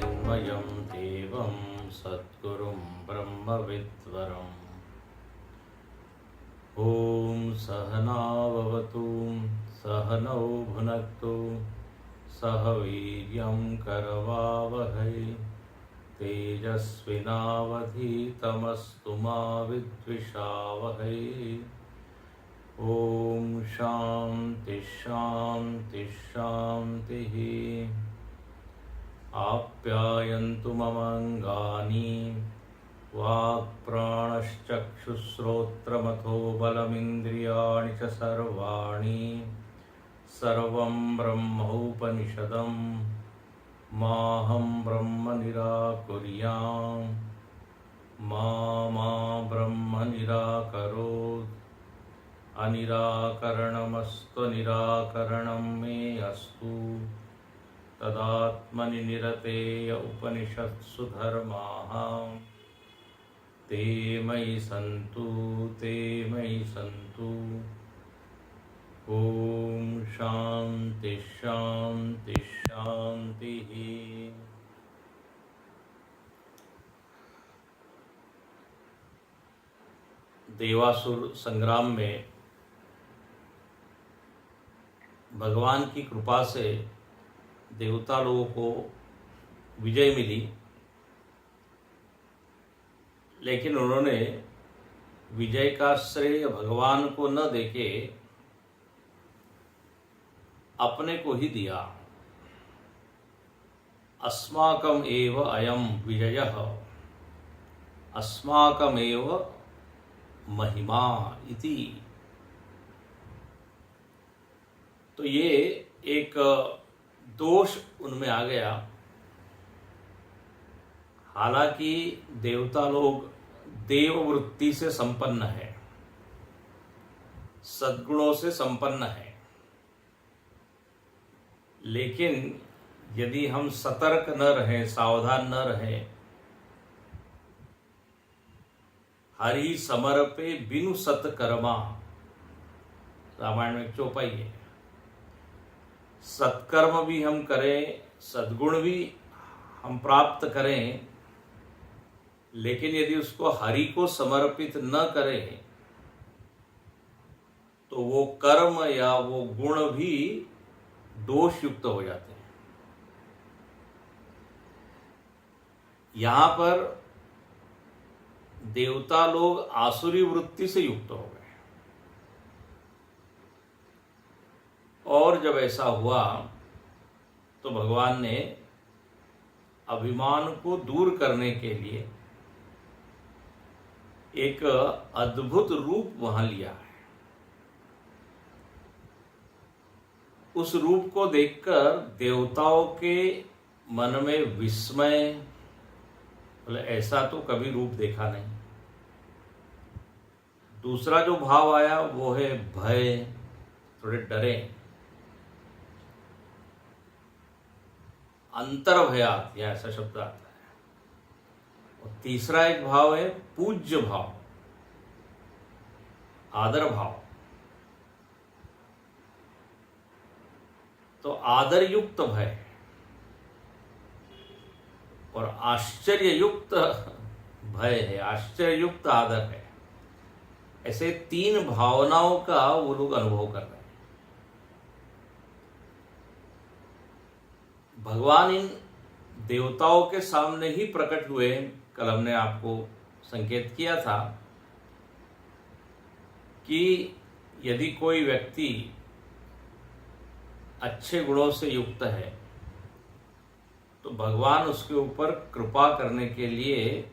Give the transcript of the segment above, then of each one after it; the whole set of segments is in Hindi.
चिन्मयं देवं सद्गुरुं ब्रह्मविद्वरम्। ॐ सहनाववतु सहनौ भुनक्तु सह वीर्यं करवावहै तेजस्विनावधीतमस्तु मा विद्विषावहै। ॐ शान्ति शान्ति शान्तिः। आप्यायन्तु ममङ्गानि वाक्प्राणश्चक्षुश्रोत्रमथो बलमिन्द्रियाणि च सर्वाणि। सर्वं ब्रह्मोपनिषदं माहं ब्रह्म निराकुर्यां मा ब्रह्म निराकरोत्। अनिराकरणमस्तु निराकरणं मे अस्तु। तदात्मनि निरतेय उपनिषत्सु धर्माः ते मयि सन्तु ते मयि सन्तु। ॐ शान्ति शान्ति शान्तिः। देवासुर संग्राम में भगवान की कृपा से देवता लोगों को विजय मिली, लेकिन उन्होंने विजय का श्रेय भगवान को न देके अपने को ही दिया। अस्माकम एव अयम विजयः अस्माकमेव महिमा इति। तो ये एक दोष उनमें आ गया। हालांकि देवता लोग देववृत्ति से संपन्न है, सद्गुणों से संपन्न है, लेकिन यदि हम सतर्क न रहें, सावधान न रहें, हरि समर्पे बिनु सत्कर्मा, रामायण में एक चौपाई है। सत्कर्म भी हम करें, सद्गुण भी हम प्राप्त करें, लेकिन यदि उसको हरि को समर्पित न करें तो वो कर्म या वो गुण भी दोष युक्त हो जाते हैं। यहां पर देवता लोग आसुरी वृत्ति से युक्त हो गए, और जब ऐसा हुआ तो भगवान ने अभिमान को दूर करने के लिए एक अद्भुत रूप वहां लिया है। उस रूप को देखकर देवताओं के मन में विस्मय, बोले ऐसा तो कभी रूप देखा नहीं। दूसरा जो भाव आया वो है भय, थोड़े डरे, अंतर्भयात या ऐसा शब्द आता है। और तीसरा एक भाव है पूज्य भाव, आदर भाव। तो आदर युक्त भय और आश्चर्य युक्त भय है, आश्चर्य युक्त आदर है। ऐसे तीन भावनाओं का वो लोग अनुभव कर रहे हैं। भगवान इन देवताओं के सामने ही प्रकट हुए। कल हमने आपको संकेत किया था कि यदि कोई व्यक्ति अच्छे गुणों से युक्त है तो भगवान उसके ऊपर कृपा करने के लिए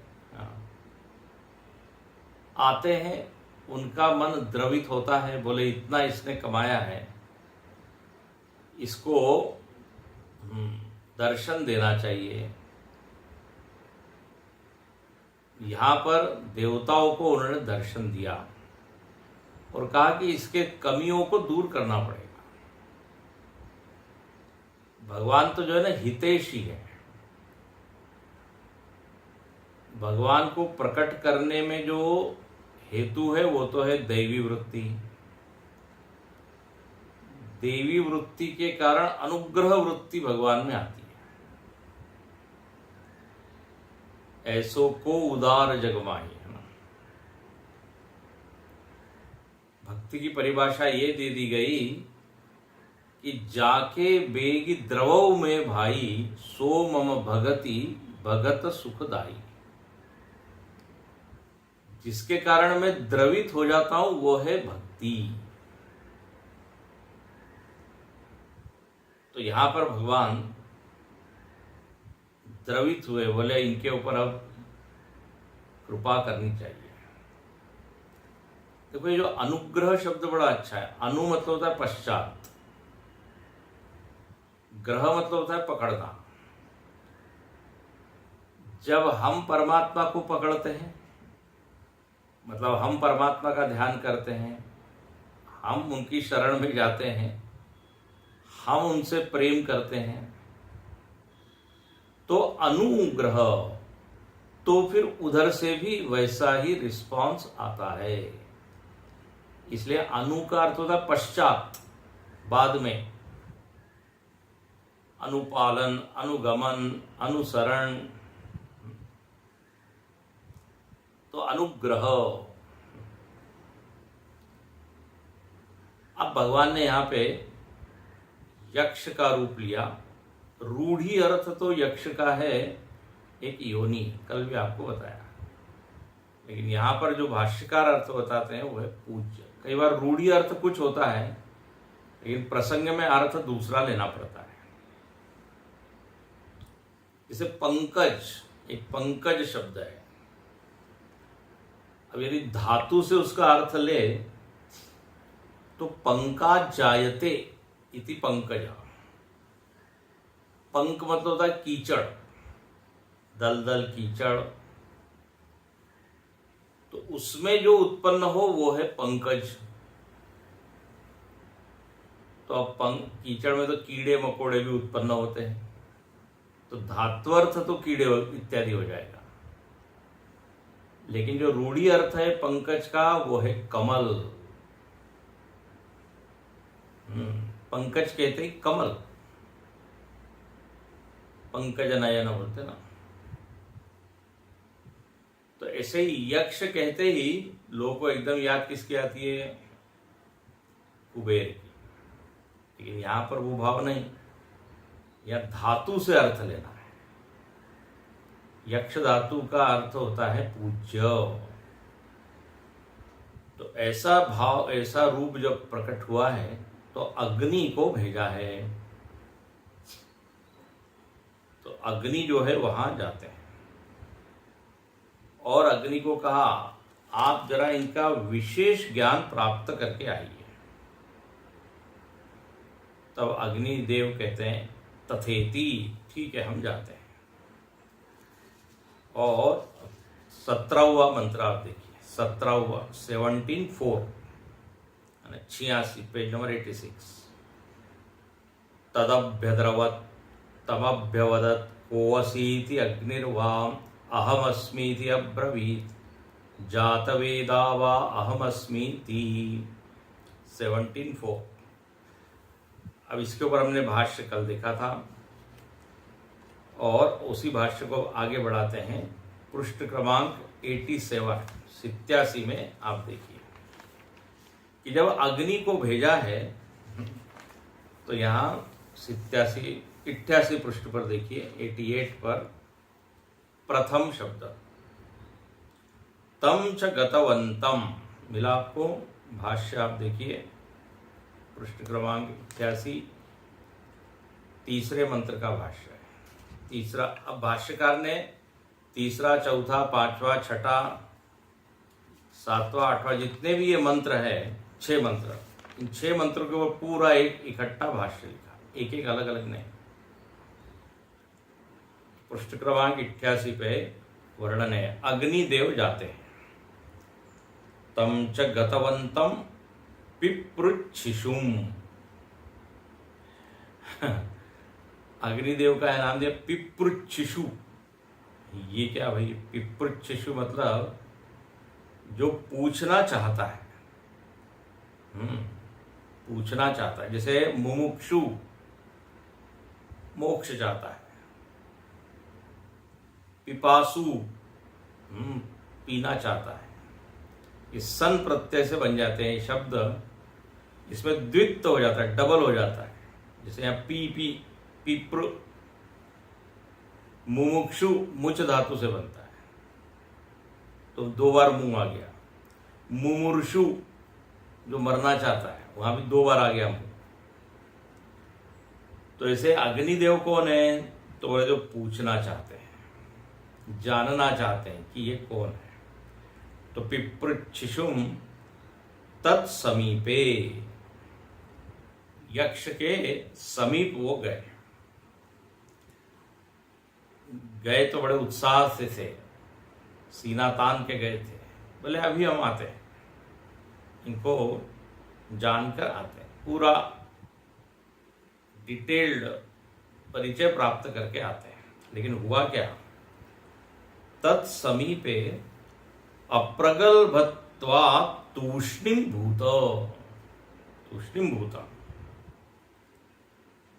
आते हैं। उनका मन द्रवित होता है, बोले इतना इसने कमाया है, इसको दर्शन देना चाहिए। यहां पर देवताओं को उन्होंने दर्शन दिया और कहा कि इसके कमियों को दूर करना पड़ेगा। भगवान तो जो है ना हितैषी है। भगवान को प्रकट करने में जो हेतु है वो तो है दैवी वृत्ति। देवी वृत्ति के कारण अनुग्रह वृत्ति भगवान में आती है। ऐसो को उदार जगमाही, है ना। भक्ति की परिभाषा ये दे दी गई कि जाके बेगी द्रवौ में भाई, सो मम भगति भगत सुखदाई। जिसके कारण मैं द्रवित हो जाता हूं वो है भक्ति। तो यहां पर भगवान द्रवित हुए, बोले इनके ऊपर अब कृपा करनी चाहिए। देखो ये जो अनुग्रह शब्द बड़ा अच्छा है। अनु मतलब होता है पश्चात, ग्रह मतलब होता है पकड़ना। जब हम परमात्मा को पकड़ते हैं, मतलब हम परमात्मा का ध्यान करते हैं, हम उनकी शरण में जाते हैं, हम उनसे प्रेम करते हैं, तो अनुग्रह, तो फिर उधर से भी वैसा ही रिस्पांस आता है। इसलिए अनु का अर्थ होता है पश्चात, बाद में। अनुपालन, अनुगमन, अनुसरण, तो अनुग्रह। अब भगवान ने यहां पे यक्ष का रूप लिया। रूढ़ी अर्थ तो यक्ष का है एक योनि, कल भी आपको बताया। लेकिन यहां पर जो भाष्यकार अर्थ बताते हैं वो है पूज्य। कई बार रूढ़ी अर्थ कुछ होता है, लेकिन प्रसंग में अर्थ दूसरा लेना पड़ता है। जैसे पंकज, एक पंकज शब्द है। अब यदि धातु से उसका अर्थ ले तो पंका जायते इति पंकज। पंक मतलब होता है कीचड़, दलदल कीचड़, तो उसमें जो उत्पन्न हो वो है पंकज। तो अब कीचड़ में तो कीड़े मकोड़े भी उत्पन्न होते हैं, तो धात्वर्थ तो कीड़े इत्यादि हो जाएगा। लेकिन जो रूढ़ी अर्थ है पंकज का वो है कमल। पंकज कहते ही कमल, पंकज नयन बोलते ना। तो ऐसे ही यक्ष कहते ही लोगों को एकदम याद किसकी आती है? कुबेर की। लेकिन यहां पर वो भाव नहीं, या धातु से अर्थ लेना है। यक्ष धातु का अर्थ होता है पूज्य। तो ऐसा भाव, ऐसा रूप जब प्रकट हुआ है तो अग्नि को भेजा है। तो अग्नि जो है वहां जाते हैं और अग्नि को कहा आप जरा इनका विशेष ज्ञान प्राप्त करके आइए। तब अग्नि देव कहते हैं तथेति, ठीक है हम जाते हैं। और 17वां मंत्र आप देखिए, 17वां 17:4 86 पेज नंबर 86। तदभ्यद्रवत् तमभ्यवदत् कोऽसीति अग्निर्वाम अहमस्मीति अब्रवीत् जातवेदा वा अहमस्मीति। 17:4। अब इसके ऊपर हमने भाष्य कल देखा था और उसी भाष्य को आगे बढ़ाते हैं। पृष्ठ क्रमांक 87 में आप देखिए कि जब अग्नि को भेजा है तो यहाँ 88 पृष्ठ पर देखिए, 88 पर प्रथम शब्द तम च गतवंतम मिला आपको। भाष्य आप देखिए पृष्ठ क्रमांक 88, तीसरे मंत्र का भाष्य है। तीसरा, अब भाष्यकार ने तीसरा, चौथा, पांचवा, छठा, सातवां, आठवां, जितने भी ये मंत्र है, 6 मंत्र, इन 6 मंत्रों के ऊपर पूरा एक इकट्ठा भाष्य लिखा, एक एक अलग अलग नहीं। पृष्ठ क्रमांक 88 पे वर्णन है, अग्निदेव जाते हैं। तम च गतवंतम पिपृच्छिशुम। अग्निदेव का है नाम दिया पिपृच्छिशु। ये क्या भाई? पिपृच्छिशु मतलब जो पूछना चाहता है, पूछना चाहता है। जैसे मुमुक्षु मोक्ष चाहता है, पिपासु पीना चाहता है। ये सन प्रत्यय से बन जाते हैं शब्द, इसमें द्वित्व हो जाता है, डबल हो जाता है। जैसे यहाँ पी पी पिप्र, मुमुक्षु मुच धातु से बनता है, तो 2 बार मुंह आ गया। मुमुर्षु जो मरना चाहता है, वहां भी 2 बार आ गया मुंह। तो ऐसे अग्निदेव कौन है? तो बोले जो पूछना चाहते हैं, जानना चाहते हैं कि ये कौन है। तो पिपृच्छिशुम तत्समीपे, यक्ष के समीप वो गए। गए तो बड़े उत्साह से थे, सीना तान के गए थे। बोले अभी हम आते हैं, इनको जानकर आते हैं, पूरा डिटेल्ड परिचय प्राप्त करके आते हैं। लेकिन हुआ क्या? तत्समीपे अप्रगल्भत्वा तूष्णीम भूत, तूष्णीम भूता।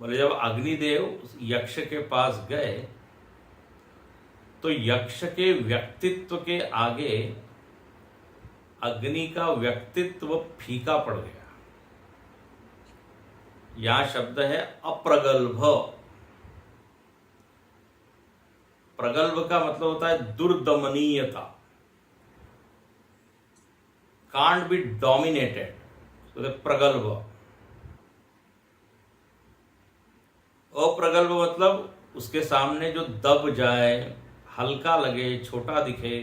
बोले जब अग्निदेव यक्ष के पास गए तो यक्ष के व्यक्तित्व के आगे अग्नि का व्यक्तित्व फीका पड़ गया। यहां शब्द है अप्रगल्भ। प्रगल्भ का मतलब होता है दुर्दमनीयता, कांट बी डोमिनेटेड, तो प्रगल्भ। अप्रगल्भ मतलब उसके सामने जो दब जाए, हल्का लगे, छोटा दिखे।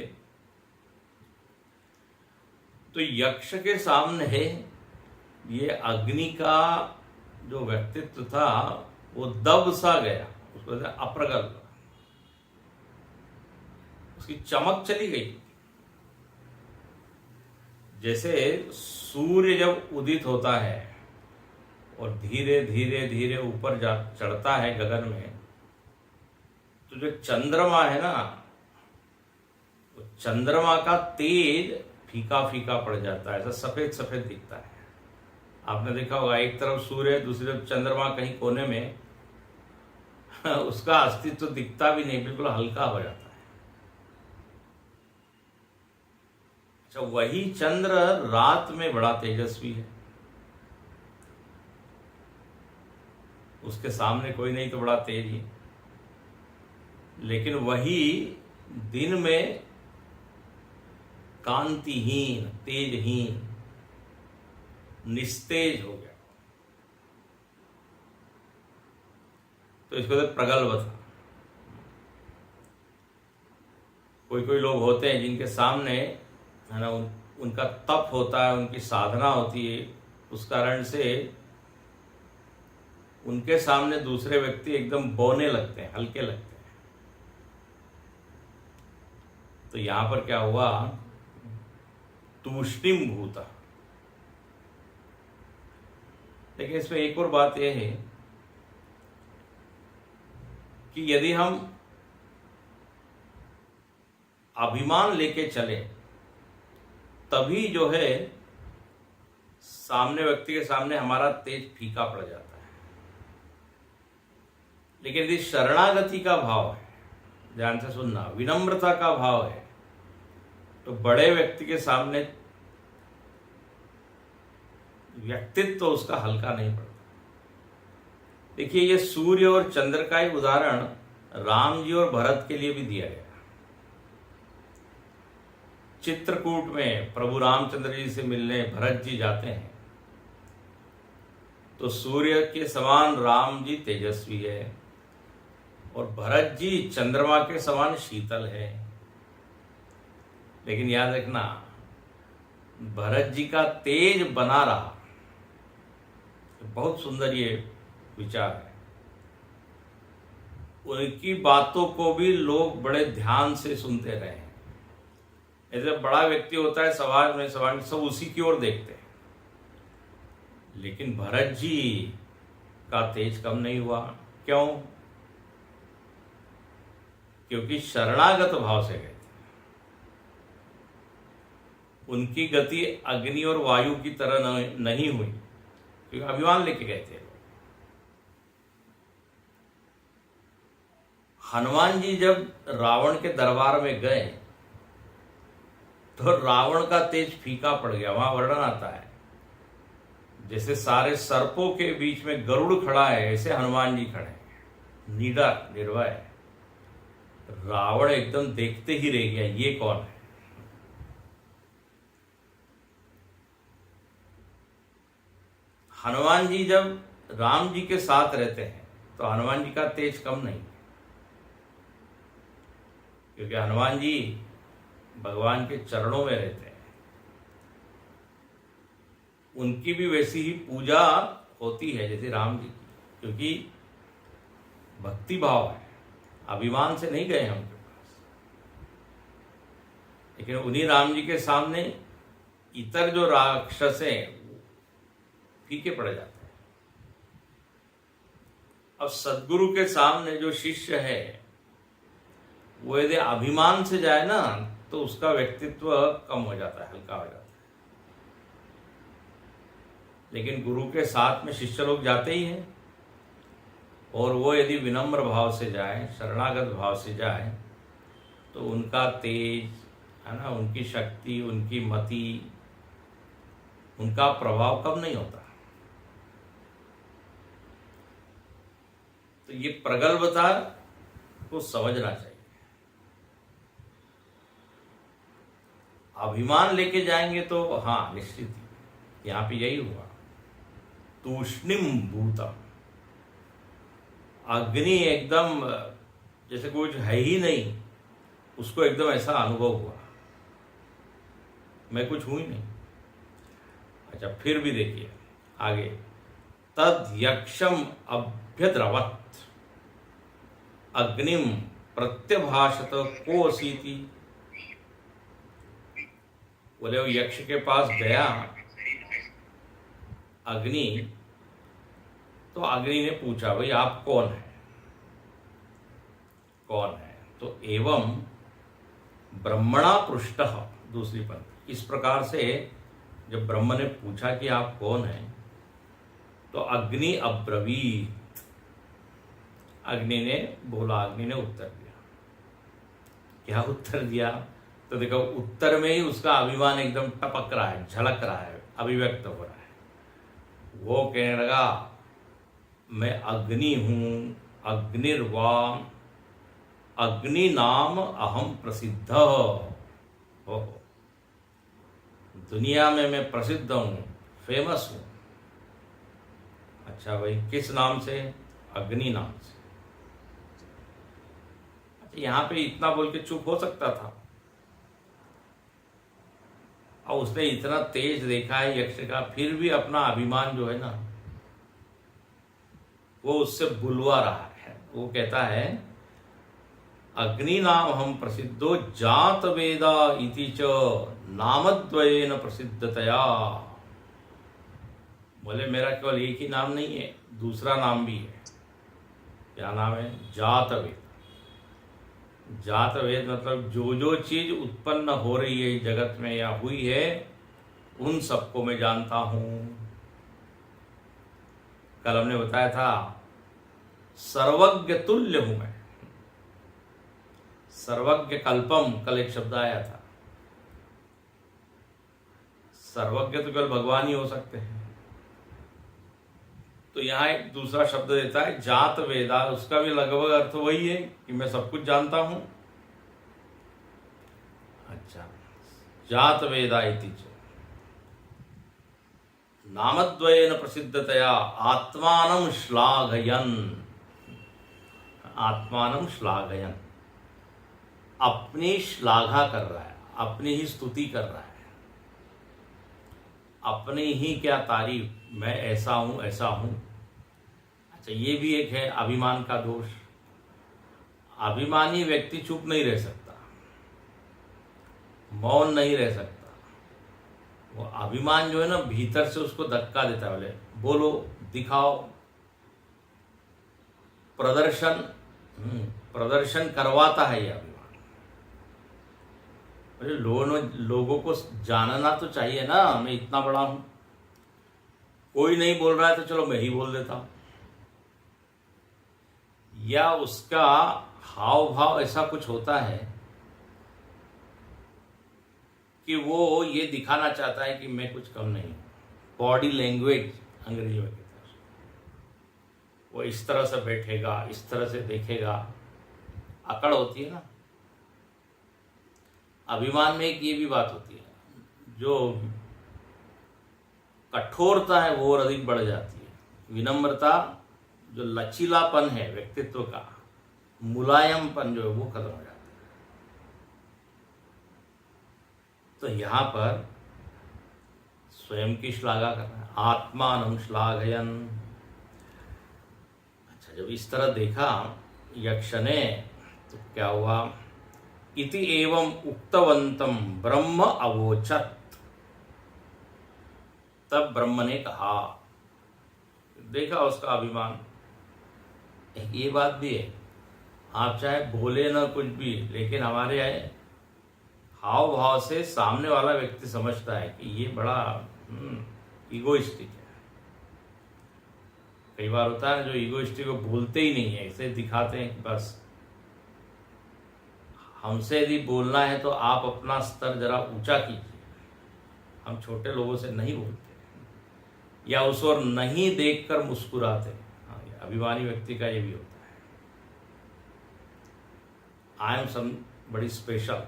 तो यक्ष के सामने ये अग्नि का जो व्यक्तित्व था वो दब सा गया, उसको कहते हैं अप्रगल्भ। उसकी चमक चली गई। जैसे सूर्य जब उदित होता है और धीरे धीरे धीरे ऊपर जा चढ़ता है गगन में, तो जो चंद्रमा है ना, वो चंद्रमा का तेज फीका फीका पड़ जाता है, ऐसा सफेद सफेद दिखता है। आपने देखा होगा, एक तरफ सूर्य, दूसरी तरफ चंद्रमा, कहीं कोने में उसका अस्तित्व दिखता भी नहीं, बिल्कुल हल्का हो जाता है। अच्छा, वही चंद्र रात में बड़ा तेजस्वी है, उसके सामने कोई नहीं तो बड़ा तेज ही। लेकिन वही दिन में कांतिहीन, तेजहीन, निस्तेज हो गया। तो इसको तो प्रगल्भ था। कोई कोई लोग होते हैं जिनके सामने है ना, उनका तप होता है, उनकी साधना होती है, उस कारण से उनके सामने दूसरे व्यक्ति एकदम बौने लगते हैं, हल्के लगते हैं। तो यहां पर क्या हुआ? तूष्णीम भूता। लेकिन इसमें एक और बात यह है कि यदि हम अभिमान लेके चले तभी जो है सामने व्यक्ति के सामने हमारा तेज फीका पड़ जाता है। लेकिन यदि शरणागति का भाव है, ध्यान से सुनना, विनम्रता का भाव है, तो बड़े व्यक्ति के सामने व्यक्तित्व तो उसका हल्का नहीं पड़ता। देखिए, ये सूर्य और चंद्र का एक उदाहरण राम जी और भरत के लिए भी दिया गया। चित्रकूट में प्रभु रामचंद्र जी से मिलने भरत जी जाते हैं, तो सूर्य के समान राम जी तेजस्वी है और भरत जी चंद्रमा के समान शीतल है। लेकिन याद रखना, भरत जी का तेज बना रहा। बहुत सुंदर ये विचार है। उनकी बातों को भी लोग बड़े ध्यान से सुनते रहे। ऐसे बड़ा व्यक्ति होता है समाज में, सब उसी की ओर देखते हैं। लेकिन भरत जी का तेज कम नहीं हुआ। क्यों? क्योंकि शरणागत भाव से गए थे। उनकी गति अग्नि और वायु की तरह नहीं हुई, क्योंकि अभिमान लेके गए थे। हनुमान जी जब रावण के दरबार में गए तो रावण का तेज फीका पड़ गया। वहां वर्णन आता है जैसे सारे सर्पों के बीच में गरुड़ खड़ा है, ऐसे हनुमान जी खड़े हैं, निडर निर्भय। रावण एकदम देखते ही रह गया, ये कौन है। हनुमान जी जब राम जी के साथ रहते हैं तो हनुमान जी का तेज कम नहीं, क्योंकि हनुमान जी भगवान के चरणों में रहते हैं। उनकी भी वैसी ही पूजा होती है जैसे राम जी की, क्योंकि भक्ति भाव है, अभिमान से नहीं गए हैं उनके पास। लेकिन उन्हीं राम जी के सामने इतर जो राक्षस हैं फीके पड़ जाते हैं। अब सदगुरु के सामने जो शिष्य है वो यदि अभिमान से जाए ना तो उसका व्यक्तित्व कम हो जाता है, हल्का हो जाता है। लेकिन गुरु के साथ में शिष्य लोग जाते ही हैं, और वो यदि विनम्र भाव से जाए, शरणागत भाव से जाए, तो उनका तेज है ना, उनकी शक्ति, उनकी मति, उनका प्रभाव कम नहीं होता। तो ये प्रगल्भता को समझना चाहिए। अभिमान लेके जाएंगे तो हाँ निश्चित ही यहां पे यही हुआ। तूष्णिम भूतम, अग्नि एकदम जैसे कुछ है ही नहीं, उसको एकदम ऐसा अनुभव हुआ, मैं कुछ हूं ही नहीं। अच्छा, फिर भी देखिए आगे, तद यक्षम अभ्यद्रवत अग्निम प्रत्यभाषत को असीति। बोले वो यक्ष के पास गया अग्नि, तो अग्नि ने पूछा भाई आप कौन है, कौन है? तो एवं ब्रह्मणा पृष्ठः, दूसरी पंक्ति, इस प्रकार से जब ब्रह्म ने पूछा कि आप कौन हैं, तो अग्नि अब्रवीत, अग्नि ने बोला, अग्नि ने उत्तर दिया। क्या उत्तर दिया? तो देखो उत्तर में ही उसका अभिमान एकदम टपक रहा है, झलक रहा है, अभिव्यक्त हो रहा है। वो कहने लगा मैं अग्नि हूं, अग्निर्वाम अग्नि नाम अहम प्रसिद्ध हो, दुनिया में मैं प्रसिद्ध हूं, फेमस हूं। अच्छा भाई, किस नाम से? अग्नि नाम से। अच्छा, यहां पे इतना बोल के चुप हो सकता था, और उसने इतना तेज देखा है यक्ष का, फिर भी अपना अभिमान जो है ना वो उससे बुलवा रहा है। वो कहता है अग्नि नाम हम प्रसिद्धो जात वेदा इति च नामद्वयेन प्रसिद्धतया। बोले मेरा केवल एक ही नाम नहीं है, दूसरा नाम भी है। क्या नाम है? जात वेद। जात वेद मतलब जो जो चीज उत्पन्न हो रही है जगत में या हुई है, उन सबको मैं जानता हूं। कल हमने बताया था सर्वज्ञ तुल्य हूं मैं, सर्वज्ञ कल्पम, कल एक शब्द आया था। सर्वज्ञ तो केवल भगवान ही हो सकते हैं। तो यहां एक दूसरा शब्द देता है जात वेदा, उसका भी लगभग अर्थ वही है कि मैं सब कुछ जानता हूं। अच्छा, जात वेदा इति च नामद्वयेन प्रसिद्धतया आत्मानं श्लाघयन्, आत्मानं श्लाघयन्, अपनी श्लाघा कर रहा है, अपनी ही स्तुति कर रहा है, अपनी ही क्या तारीफ, मैं ऐसा हूं ऐसा हूं। अच्छा, ये भी एक है अभिमान का दोष। अभिमानी व्यक्ति चुप नहीं रह सकता, मौन नहीं रह सकता। वो अभिमान जो है ना भीतर से उसको धक्का देता है, बोले बोलो, दिखाओ, प्रदर्शन प्रदर्शन करवाता है ये अभिमान। लोगों को जानना तो चाहिए ना मैं इतना बड़ा हूं। कोई नहीं बोल रहा है तो चलो मैं ही बोल देता हूं, या उसका हाव भाव ऐसा कुछ होता है कि वो ये दिखाना चाहता है कि मैं कुछ कम नहीं हूँ। बॉडी लैंग्वेज अंग्रेजी में कहते हैं, वो इस तरह से बैठेगा, इस तरह से देखेगा, अकड़ होती है ना। अभिमान में एक ये भी बात होती है, जो कठोरता है वो और अधिक बढ़ जाती है। विनम्रता, जो लचीलापन है व्यक्तित्व का, मुलायमपन जो है वो खत्म हो जाता है। तो यहां पर स्वयं की श्लाघा करना है, आत्मानं श्लाघयन्। अच्छा, जब इस तरह देखा यक्ष ने तो क्या हुआ, इति एवं उक्तवंतम ब्रह्म अवोचत। तब ब्रह्म ने कहा, देखा उसका अभिमान। एक ये बात भी है, आप चाहे बोले ना कुछ भी, लेकिन हमारे हाव भाव से सामने वाला व्यक्ति समझता है कि ये बड़ा ईगोइस्टिक है। कई बार होता है जो ईगोइस्टिक को बोलते ही नहीं है, इसे दिखाते हैं कि बस। हमसे यदि बोलना है तो आप अपना स्तर जरा ऊंचा कीजिए। हम छोटे लोगों से नहीं बोलते या उस ओर नहीं देखकर मुस्कुराते। हाँ, अभिमानी व्यक्ति का ये भी होता है, आई एम सम बड़ी स्पेशल।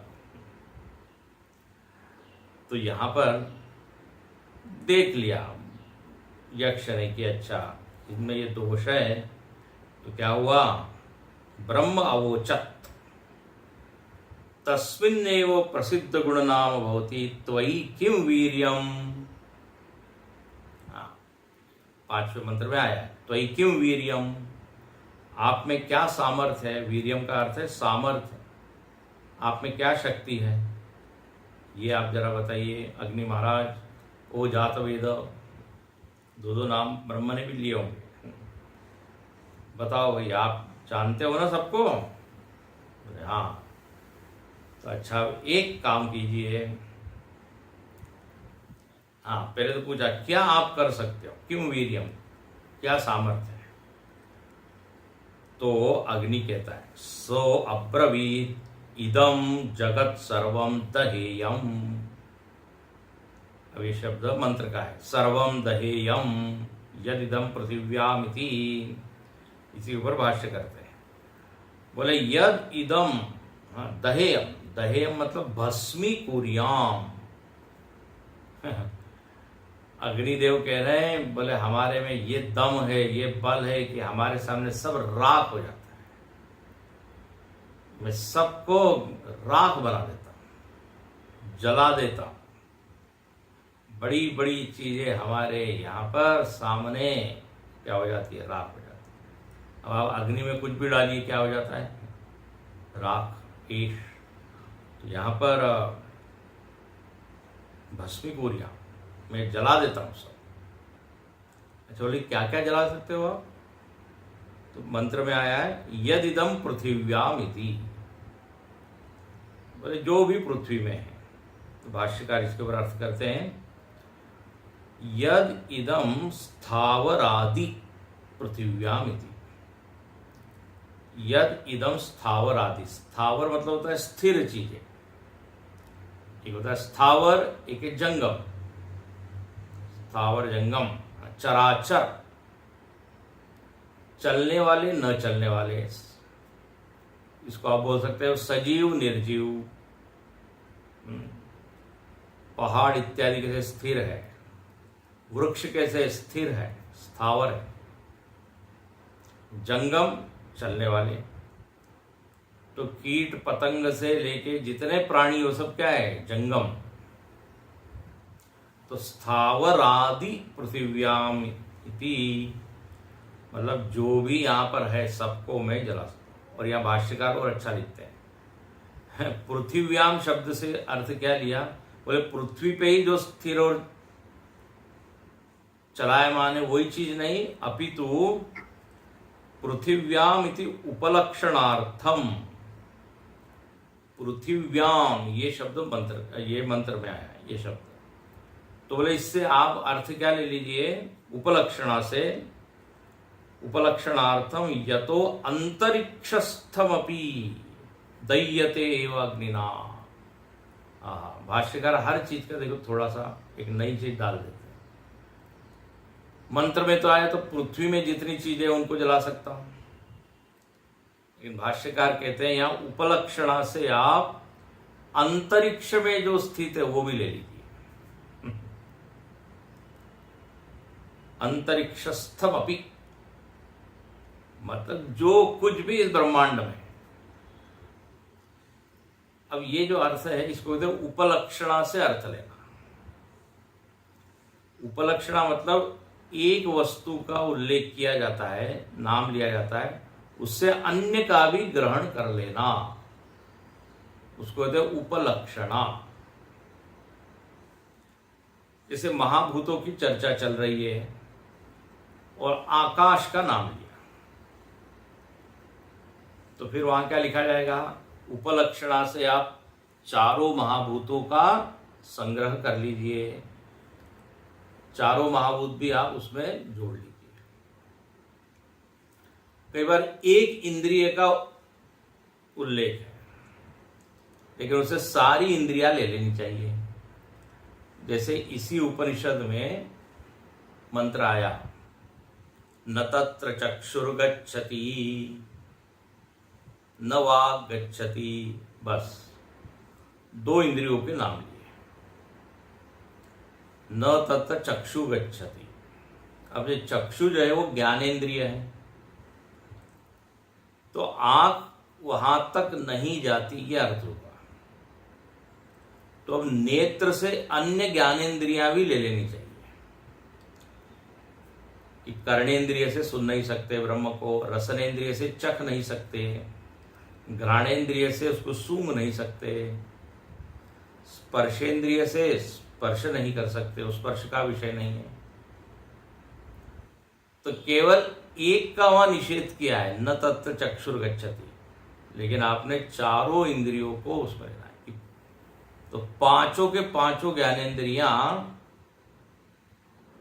तो यहां पर देख लिया यक्ष ने कि अच्छा इनमें ये दोष है, तो क्या हुआ, ब्रह्म अवोचत तस्मिन्नेव प्रसिद्ध गुण नाम भवति त्वयि किम वीर्यम। 5वें मंत्र में आया, त्वयि किम वीर्यम, आप में क्या सामर्थ्य है। वीर्यम का अर्थ है सामर्थ्य, आप में क्या शक्ति है, ये आप जरा बताइए। अग्नि महाराज, ओ जात वेद, दो नाम ब्रह्म ने भी लिए होंगे, बताओ भाई, आप जानते हो ना सबको। हाँ, तो अच्छा एक काम कीजिए। हाँ, पहले तो पूछा क्या आप कर सकते हो, क्यों वीर्यम, क्या सामर्थ्य है। तो अग्नि कहता है, सो अब्रवीत इदम जगत सर्वम दहेयम। अब ये शब्द मंत्र का है, सर्वम दहेयम यदिदम पृथिव्यामिति। इसी ऊपर भाष्य करते हैं, बोले यद इदम, दहेयम, दहेयम मतलब भस्मी कुर्याम। अग्निदेव कह रहे हैं, बोले हमारे में ये दम है, ये बल है कि हमारे सामने सब राख हो जाता है। मैं सबको राख बना देता हूं, जला देता हूं। बड़ी बड़ी चीजें हमारे यहाँ पर सामने क्या हो जाती है, राख हो जाती है। अब आप अग्नि में कुछ भी डालिए, क्या हो जाता है, राख, ईश। तो यहाँ पर भस्मी कुर्याम, मैं जला देता हूं सब। अच्छा बोले क्या क्या जला सकते हो आप, तो मंत्र में आया है यदिदम पृथिव्याम इति, बोले जो भी पृथ्वी में है। तो भाष्यकार इसके ऊपर अर्थ करते हैं, यद इदम स्थावरादि पृथिव्याम इति। यद इदम स्थावरादि, स्थावर मतलब होता है स्थिर चीजें, एक होता है स्थावर, एक है जंगम। स्थावर जंगम, चराचर, चलने वाले न चलने वाले, इसको आप बोल सकते हो सजीव निर्जीव। पहाड़ इत्यादि कैसे स्थिर है, वृक्ष कैसे स्थिर है, स्थावर है। जंगम, चलने वाले। तो कीट पतंग से लेके जितने प्राणी हो सब क्या है, जंगम। तो स्थावर आदि पृथिव्याम इति, मतलब जो भी यहां पर है सबको मैं जला सकता हूं। और यहाँ भाष्यकार और अच्छा लिखते हैं, पृथिव्याम शब्द से अर्थ क्या लिया, बोले पृथ्वी पे ही जो स्थिर और चलायमान है वही चीज नहीं, अपितु पृथिव्याम इति उपलक्षणार्थम। पृथिव्याम ये शब्द मंत्र, ये मंत्र में आया है ये शब्द। तो बोले इससे आप अर्थ क्या ले लीजिए, उपलक्षणा से, उपलक्षणार्थम यतो अंतरिक्षस्थमपि दह्यते एव अग्निना। हाँ, भाष्यकार हर चीज का देखो थोड़ा सा एक नई चीज डाल देते हैं। मंत्र में तो आया तो पृथ्वी में जितनी चीजें उनको जला सकता हूं, लेकिन भाष्यकार कहते हैं यहां उपलक्षणा से आप अंतरिक्ष में जो स्थित है वो भी ले लीजिए। अंतरिक्षस्थम अपि, मतलब जो कुछ भी इस ब्रह्मांड में। अब ये जो अर्थ है इसको कहते हैं उपलक्षणा से अर्थ लेना। उपलक्षणा मतलब एक वस्तु का उल्लेख किया जाता है, नाम लिया जाता है, उससे अन्य का भी ग्रहण कर लेना, उसको कहते हैं उपलक्षणा। जैसे महाभूतों की चर्चा चल रही है और आकाश का नाम लिया, तो फिर वहां क्या लिखा जाएगा? उपलक्षणा से आप चारों महाभूतों का संग्रह कर लीजिए, चारों महाभूत भी आप उसमें जोड़ लीजिए। कई बार एक इंद्रिय का उल्लेख है, लेकिन उसे सारी इंद्रियां ले लेनी चाहिए। जैसे इसी उपनिषद में मंत्र आया, न तत्र चक्षुर्गच्छति न वाग गच्छति, बस दो इंद्रियों के नाम लिए। न तत्र चक्षु गच्छति, अब ये चक्षु जो है वो ज्ञानेंद्रिय है, तो आंख वहां तक नहीं जाती, ये अर्थ होगा। तो अब नेत्र से अन्य ज्ञानेंद्रियां भी ले लेनी चाहिए। कि कर्णेंद्रिय से सुन नहीं सकते ब्रह्म को, रसनेंद्रिय से चख नहीं सकते, घ्राणेंद्रिय से उसको सूंघ नहीं सकते, स्पर्शेंद्रिय से स्पर्श नहीं कर सकते, उस स्पर्श का विषय नहीं है। तो केवल एक का वहां निषेध किया है, न तत्र चक्षुर्गच्छति, लेकिन आपने चारों इंद्रियों को उसमें लेना है। तो पांचों के पांचों ज्ञानेंद्रियां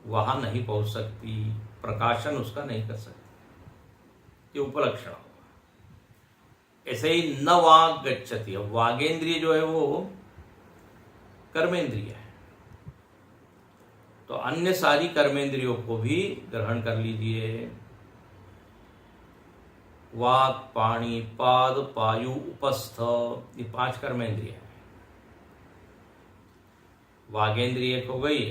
वहां नहीं पहुंच सकती, प्रकाशन उसका नहीं कर सकती, ये उपलक्षण होगा। ऐसे ही न वाग गच्छति, अब वागेंद्रिय जो है वो कर्मेंद्रिय है, तो अन्य सारी कर्मेंद्रियों को भी ग्रहण कर लीजिए। वाक, पाणी, पाद, पायु, उपस्थ, ये 5 कर्मेंद्रिय है। वागेंद्रिय एक हो गई,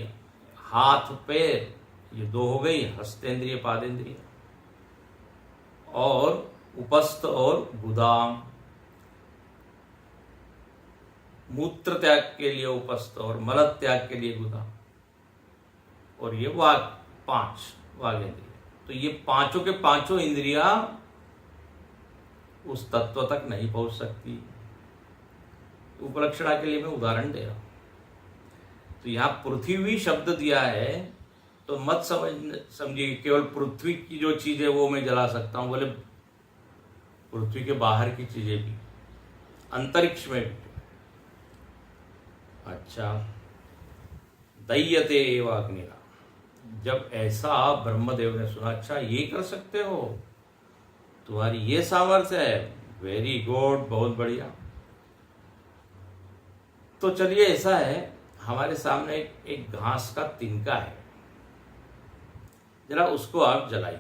हाथ पैर ये 2 हो गई, हस्तेंद्रिय पादेंद्रिय, और उपस्थ और गुदाम, मूत्र त्याग के लिए उपस्थ और मल त्याग के लिए गुदाम, और ये वाग 5 वागेंद्रिय। तो ये पांचों के पांचों इंद्रियां उस तत्व तक नहीं पहुंच सकती। उपलक्षणा के लिए मैं उदाहरण दे रहा हूं। तो यहां पृथ्वी शब्द दिया है, तो मत समझिए केवल पृथ्वी की जो चीज है वो मैं जला सकता हूं, बोले पृथ्वी के बाहर की चीजें भी, अंतरिक्ष में भी। अच्छा, दह्यते एव अग्निना, जब ऐसा ब्रह्मदेव ने सुना, अच्छा ये कर सकते हो, तुम्हारी ये सामर्थ्य है, वेरी गुड, बहुत बढ़िया। तो चलिए ऐसा है, हमारे सामने एक घास का तिनका है, जरा उसको आप जलाइए।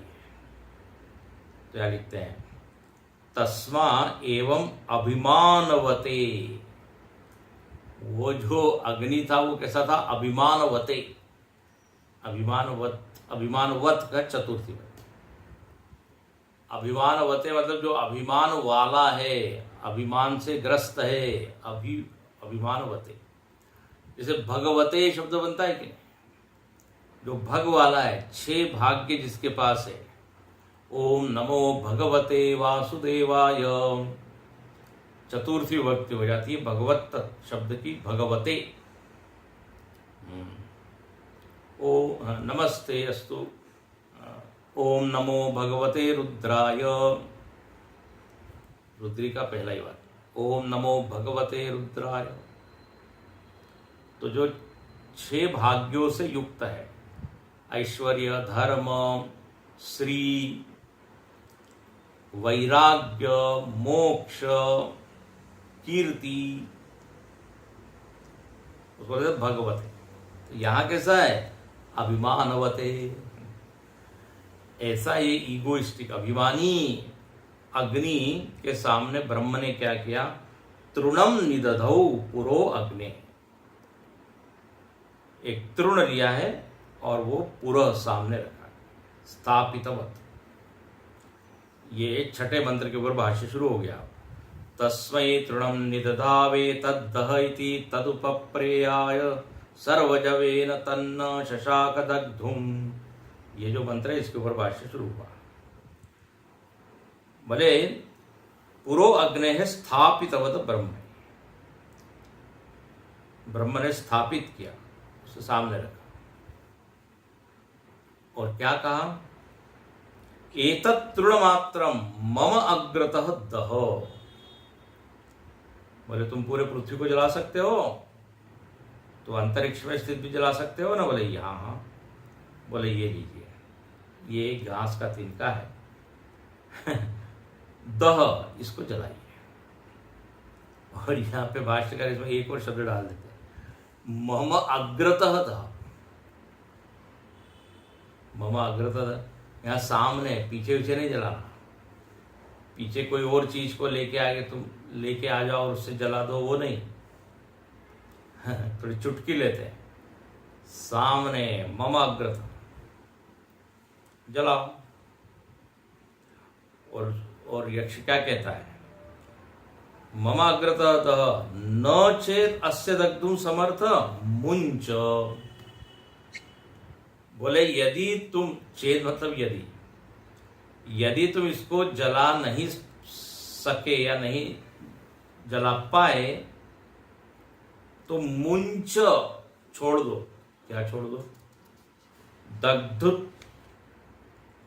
तो क्या लिखते हैं? तस्मा एवं अभिमानवते, वो जो अग्नि था वो कैसा था? अभिमानवते, अभिमानवत का चतुर्थी में, अभिमानवते मतलब जो अभिमान वाला है, अभिमान से ग्रस्त है, अभिमानवते। जैसे भगवते शब्द बनता है कि नहीं, जो भग वाला है, 6 भाग्य जिसके पास है। ओम नमो भगवते वासुदेवाय, चतुर्थी विभक्ति हो जाती है भगवत शब्द की, भगवते। ओ नमस्ते अस्तु, ओम नमो भगवते रुद्राय, रुद्री का पहला ही वाक्य, ओम नमो भगवते रुद्राय। तो जो 6 भाग्यों से युक्त है, ऐश्वर्य, धर्म, श्री, वैराग्य, मोक्ष, कीर्ति, उसको बोलते हैं भगवते। तो यहाँ कैसा है, अभिमानवते। ऐसा ये ईगोइस्टिक अभिमानी अग्नि के सामने ब्रह्म ने क्या किया, तृणम निदधौ पुरो अग्ने, एक तृण लिया है और वो पुरः सामने रखा, स्थापितवत। ये छठे मंत्र के ऊपर भाष्य शुरू हो गया। तस्मै तृणम निदधावे तद्दह इति तदुपप्रेयाय सर्वजवेन तन्न शशाक दग्धुम। ये जो मंत्र है इसके ऊपर भाष्य शुरू हुआ। भले पुरो अग्ने है स्थापितवत ब्रह्म, ब्रह्म ने स्थापित किया, उसे सामने रखा और क्या कहा, एतत् तृणमात्रम मम अग्रतः दह। बोले तुम पूरे पृथ्वी को जला सकते हो, तो अंतरिक्ष में स्थित भी जला सकते हो ना। बोले यहाँ हाँ। बोले ये लीजिए, ये घास का तिनका है दह, इसको जलाइए। और यहाँ पे भाष्यकार इसमें एक और शब्द डाल देते हैं, मम अग्रतः दह। मम अग्रतः, यहाँ सामने, पीछे पीछे नहीं जलाना। पीछे कोई और चीज को लेके आगे तुम लेके आ जाओ और उससे जला दो, वो नहीं। थोड़ी चुटकी लेते हैं, सामने मम अग्रतः जलाओ। और यक्ष क्या कहता है, मम अग्रतः न चेत अस्य दग्धुम समर्थ मुंच। बोले यदि तुम, चेत मतलब यदि तुम इसको जला नहीं सके या नहीं जला पाए तो मुंच छोड़ दो। क्या छोड़ दो,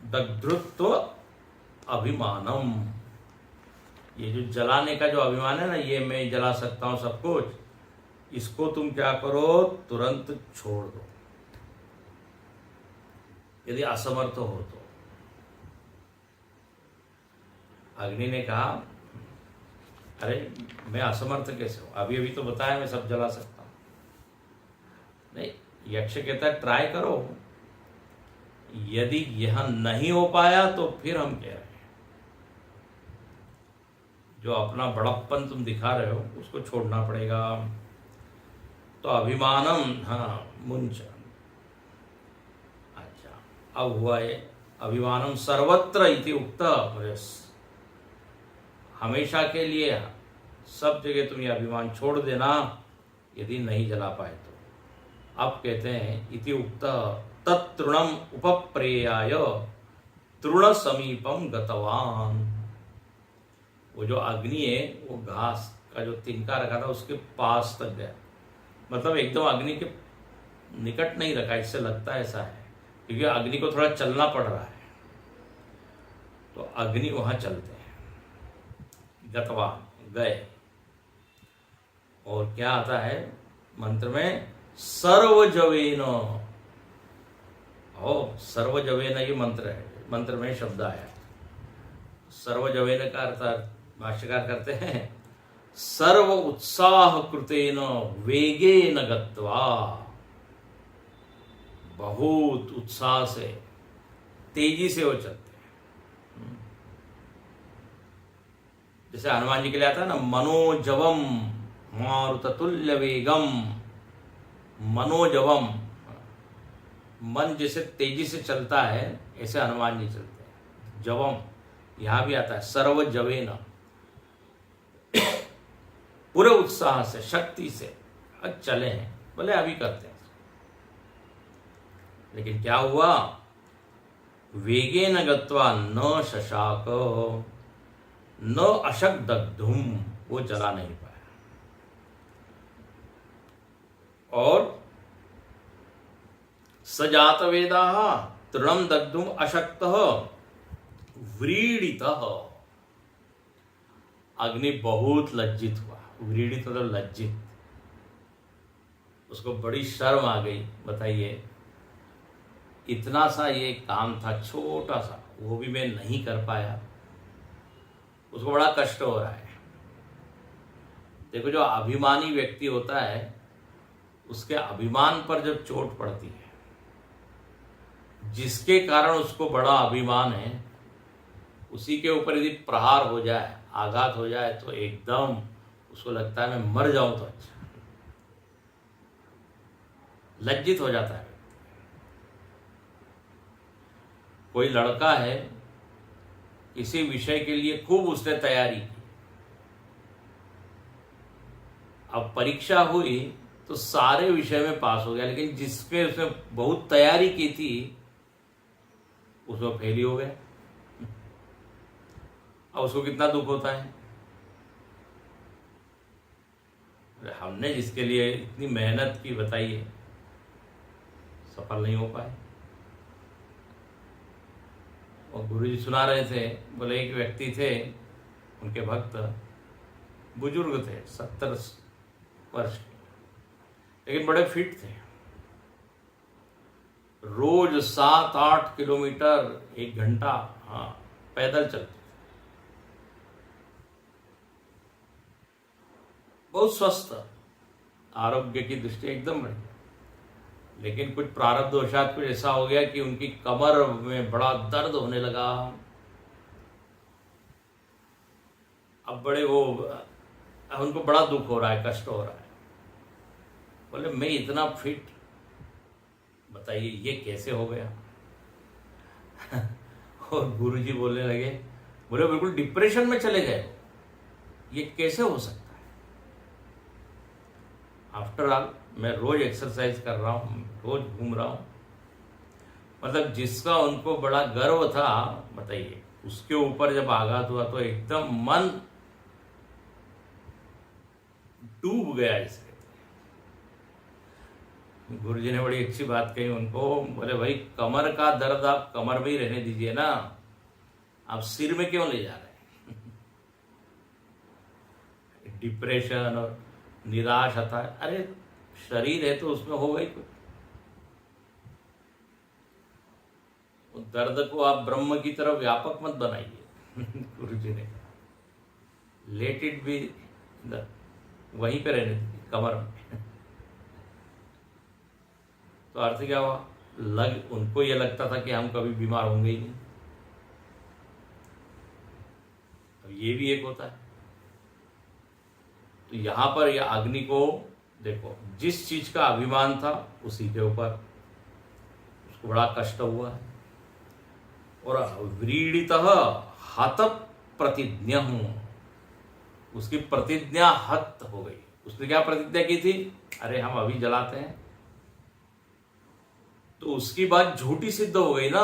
दग्धुत्व अभिमानम। ये जो जलाने का जो अभिमान है ना, ये मैं जला सकता हूं सब कुछ, इसको तुम क्या करो, तुरंत छोड़ दो यदि असमर्थ हो तो। अग्नि ने कहा अरे मैं असमर्थ कैसे हूं, अभी तो बताया मैं सब जला सकता हूं। नहीं, यक्ष कहता है ट्राई करो, यदि यह नहीं हो पाया तो फिर हम कह रहे हैं जो अपना बड़प्पन तुम दिखा रहे हो उसको छोड़ना पड़ेगा। तो अभिमानम, हाँ मुंच। अच्छा, अब हुआ है अभिमानम सर्वत्र इति उक्त, हमेशा के लिए सब जगह तुम ये अभिमान छोड़ देना यदि नहीं जला पाए तो। अब कहते हैं इति उक्त तत्तृणम उपप्रेयाय तृण समीपम गतवान। वो जो अग्नि है वो घास का जो तिनका रखा था उसके पास तक गया, मतलब एकदम अग्नि के निकट नहीं रखा, इससे लगता है ऐसा है क्योंकि अग्नि को थोड़ा चलना पड़ रहा है, तो अग्नि वहां चलते हैं। गतवान, गए। और क्या आता है मंत्र में, सर्वजवेन। सर्वजवेन ये मंत्र है, मंत्र में शब्द आया। सर्वजवेन का अर्थ भाष्यकार करते हैं सर्व उत्साह कृतेन वेगेन गत्वा, बहुत उत्साह से तेजी से वो चलते हैं। जैसे हनुमान जी के लिए आता है ना, मनोजवम मारुततुल्य वेगम। मनोजवम, मन जैसे तेजी से चलता है ऐसे हनुमान जी चलते हैं। जवम यहां भी आता है, सर्व जवेन, पूरे उत्साह से शक्ति से चले हैं। बोले अभी करते हैं, लेकिन क्या हुआ, वेगेन गत्वा न शशाक न अशक दग्धुम, वो जला नहीं पाया। और सजात वेदा तृणम दग्धुम अशक्त व्रीडित। अग्नि बहुत लज्जित हुआ, व्रीडित मतलब लज्जित, उसको बड़ी शर्म आ गई। बताइए, इतना सा ये काम था, छोटा सा, वो भी मैं नहीं कर पाया, उसको बड़ा कष्ट हो रहा है। देखो, जो अभिमानी व्यक्ति होता है उसके अभिमान पर जब चोट पड़ती है, जिसके कारण उसको बड़ा अभिमान है, उसी के ऊपर यदि प्रहार हो जाए, आघात हो जाए, तो एकदम उसको लगता है मैं मर जाऊं तो अच्छा। लज्जित हो जाता है। कोई लड़का है, किसी विषय के लिए खूब उसने तैयारी की, अब परीक्षा हुई तो सारे विषय में पास हो गया, लेकिन जिसपे उसने बहुत तैयारी की थी उसमें फेल ही हो गया। अब उसको कितना दुख होता है। हमने जिसके लिए इतनी मेहनत की, बताइए, सफल नहीं हो पाए। और गुरुजी सुना रहे थे, बोले एक व्यक्ति थे, उनके भक्त, बुजुर्ग थे, 70 वर्ष के, लेकिन बड़े फिट थे। रोज 7-8 किलोमीटर 1 घंटा पैदल चलते, बहुत स्वस्थ, आरोग्य की दृष्टि एकदम बढ़िया। लेकिन कुछ प्रारब्धवशात कुछ ऐसा हो गया कि उनकी कमर में बड़ा दर्द होने लगा। अब उनको बड़ा दुख हो रहा है, कष्ट हो रहा है। बोले मैं इतना फिट, बताइए ये कैसे हो गया। और गुरुजी बोलने लगे, बोले बिल्कुल डिप्रेशन में चले गए, ये कैसे हो सकता है। आफ्टर ऑल मैं रोज एक्सरसाइज कर रहा हूँ, रोज घूम रहा हूँ। मतलब जिसका उनको बड़ा गर्व था, बताइए, उसके ऊपर जब आघात हुआ तो एकदम मन डूब गया इसके। गुरुजी ने बड़ी अच्छी बात कही उनको, बोले भाई कमर का दर्द आप कमर में ही रहने दीजिए ना, आप सिर में क्यों ले जा रहे हैं। डिप्रेशन और निराश आता है, अरे शरीर है तो उसमें होगा ही कुछ। दर्द को आप ब्रह्म की तरफ व्यापक मत बनाइए। गुरुजी ने लेट इट बी, वहीं पे रहने दीजिए, कमर में। तो अर्थ क्या हुआ, उनको ये लगता था कि हम कभी बीमार होंगे ही नहीं। अब ये भी एक होता है। तो यहां पर यह अग्नि को देखो, जिस चीज का अभिमान था उसी के ऊपर उसको बड़ा कष्ट हुआ है। और व्रीडितः हत प्रतिज्ञ हूं, उसकी प्रतिज्ञा हत हो गई। उसने क्या प्रतिज्ञा की थी, अरे हम अभी जलाते हैं, तो उसकी बात झूठी सिद्ध हो गई ना।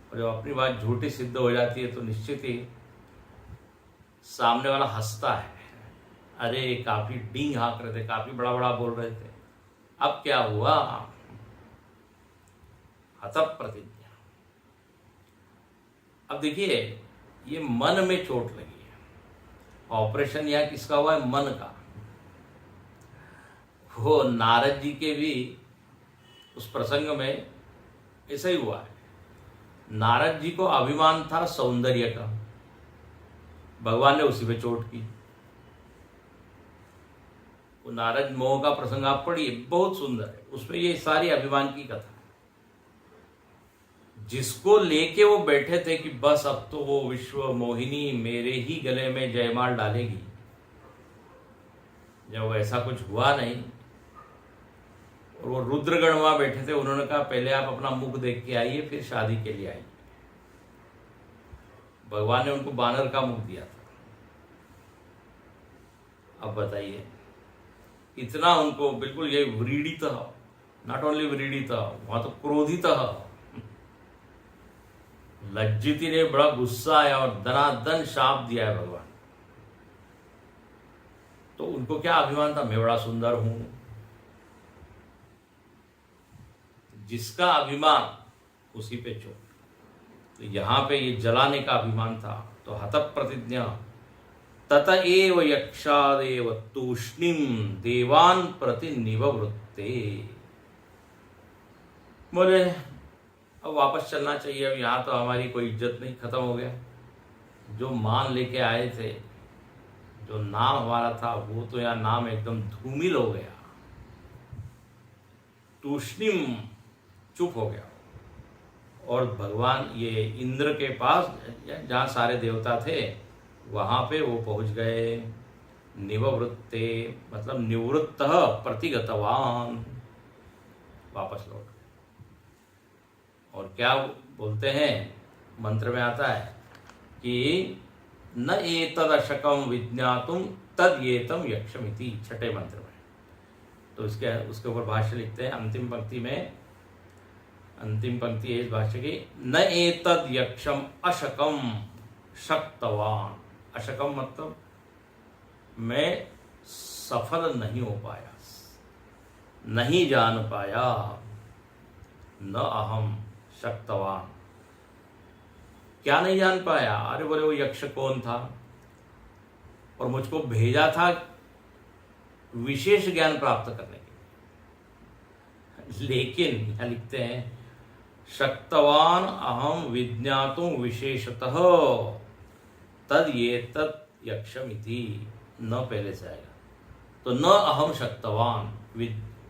और जब अपनी बात झूठी सिद्ध हो जाती है तो निश्चित ही सामने वाला हंसता है, अरे काफी डींग हाँक रहे थे, काफी बड़ा बड़ा बोल रहे थे, अब क्या हुआ, हत प्रतिज्ञा। अब देखिए, ये मन में चोट लगी है, ऑपरेशन यहां किसका हुआ है, मन का। वो नारद जी के भी उस प्रसंग में ऐसा ही हुआ है। नारद जी को अभिमान था सौंदर्य का, भगवान ने उसी पे चोट की। वो नारद मोह का प्रसंग आप पढ़िए, बहुत सुंदर है, उसमें ये सारी अभिमान की कथा है। जिसको लेके वो बैठे थे कि बस अब तो वो विश्व मोहिनी मेरे ही गले में जयमाल डालेगी, जब ऐसा कुछ हुआ नहीं, और वो रुद्रगण वहां बैठे थे, उन्होंने कहा पहले आप अपना मुख देख के आइए, फिर शादी के लिए आइए। भगवान ने उनको बानर का मुख दिया था। अब बताइए, इतना उनको बिल्कुल ये व्रीडित, नॉट ओनली व्रीडित, वहां तो क्रोधित, लज्जित ने बड़ा गुस्सा आया और दनादन शाप दिया है भगवान। तो उनको क्या अभिमान था, मैं बड़ा सुंदर हूं। जिसका अभिमान उसी पे चोट। तो यहां पे ये जलाने का अभिमान था, तो हत प्रतिज्ञा तत एव यक्षादेव तूष्णीम देवान प्रति निवृत्ते। बोले अब वापस चलना चाहिए, अब यहां तो हमारी कोई इज्जत नहीं, खत्म हो गया। जो मान लेके आए थे, जो नाम हमारा था वो तो यहाँ नाम एकदम धूमिल हो गया, तूष्णिम, चुप हो गया। और भगवान ये इंद्र के पास जहाँ सारे देवता थे वहाँ पे वो पहुँच गए। निवृत्ते मतलब निवृत्त प्रतिगतवान, वापस लौट गए। और क्या बोलते हैं, मंत्र में आता है कि न एतदशकम विज्ञातुम तद येतम यक्षमिति, छठे मंत्र में। तो उसके ऊपर भाष्य लिखते हैं अंतिम पंक्ति में, अंतिम पंक्ति है इस भाष्य की, न एतद यक्षम अशकम शक्तवान। अशकम मतलब मैं सफल नहीं हो पाया, नहीं जान पाया। न अहम शक्तवान, क्या नहीं जान पाया? अरे बोले वो यक्ष कौन था और मुझको भेजा था विशेष ज्ञान प्राप्त करने के लिए। लेकिन यहां लिखते हैं शक्तवान अहम विज्ञातुम विशेषतः तद ये तत् यक्षमिति, न पहले से आएगा। तो न अहम शक्तवान